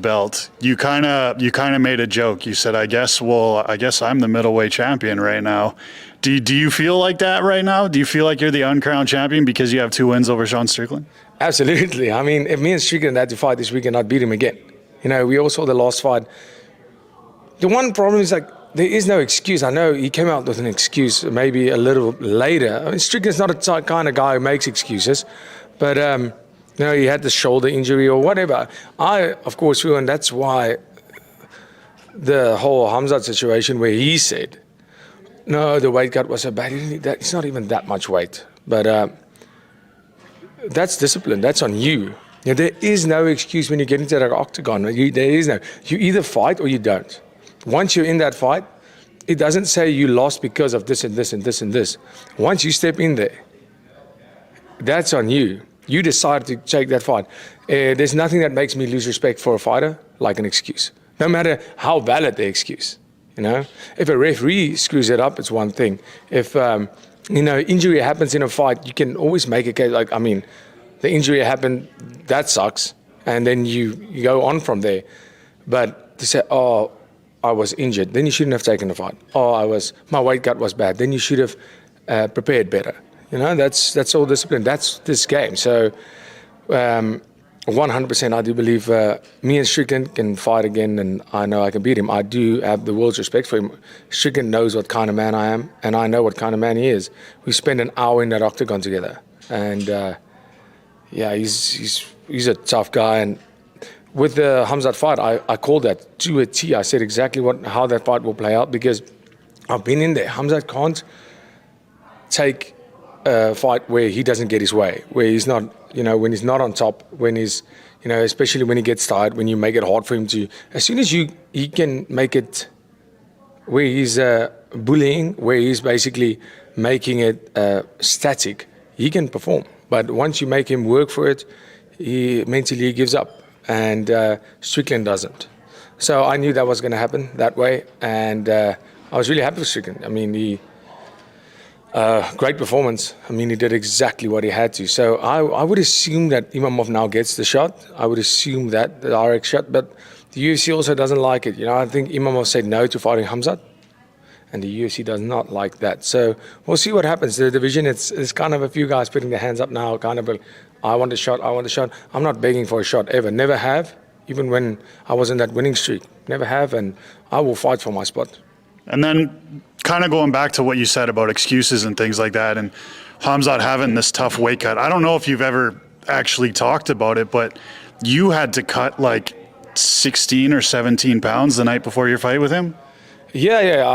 belt, you kind of made a joke. You said, I guess I'm the middleweight champion right now. Do you feel like that right now? Do you feel like you're the uncrowned champion because you have 2 wins over Sean Strickland? Absolutely. I mean, if me and Strickland had to fight this weekend, I'd beat him again. We all saw the last fight. The one problem is, like, there is no excuse. I know he came out with an excuse maybe a little later. I mean, Strickland's not a kind of guy who makes excuses, but he had the shoulder injury or whatever. I, of course, feel, and that's why the whole Hamzat situation where he said, no, the weight cut was so bad. It's not even that much weight. But that's discipline. That's on you. There is no excuse when you get into that octagon. There is no. You either fight or you don't. Once you're in that fight, it doesn't say you lost because of this and this and this and this. Once you step in there, that's on you. You decide to take that fight. There's nothing that makes me lose respect for a fighter like an excuse, no matter how valid the excuse. If a referee screws it up, it's one thing. If injury happens in a fight, you can always make a case. Like, I mean, the injury happened, that sucks, and then you go on from there. But to say, oh, I was injured, then you shouldn't have taken the fight. Oh, my weight cut was bad, then you should have prepared better. That's all discipline. That's this game. So 100% I do believe me and Strickland can fight again, and I know I can beat him. I do have the world's respect for him. Strickland knows what kind of man I am, and I know what kind of man he is. We spent an hour in that octagon together, and he's a tough guy. And with the Hamzat fight, I called that to a T. I said exactly how that fight will play out because I've been in there. Hamzat can't take a fight where he doesn't get his way, where he's not, when he's not on top, when he's, especially when he gets tired, when you make it hard for him to, as soon as he can make it where he's bullying, where he's basically making it static, he can perform. But once you make him work for it, he mentally gives up. And Strickland doesn't. So I knew that was going to happen that way, and I was really happy with Strickland. I mean, great performance. I mean, he did exactly what he had to. So I would assume that Imamov now gets the shot. I would assume that, the RX shot, but the UFC also doesn't like it. I think Imamov said no to fighting Hamzat, and the UFC does not like that. So we'll see what happens. The division, it's kind of a few guys putting their hands up now, kind of, I want a shot, I want a shot. I'm not begging for a shot ever, never have, even when I was in that winning streak. Never have, and I will fight for my spot. And then kind of going back to what you said about excuses and things like that, and Hamzat having this tough weight cut. I don't know if you've ever actually talked about it, but you had to cut like 16 or 17 pounds the night before your fight with him? Yeah.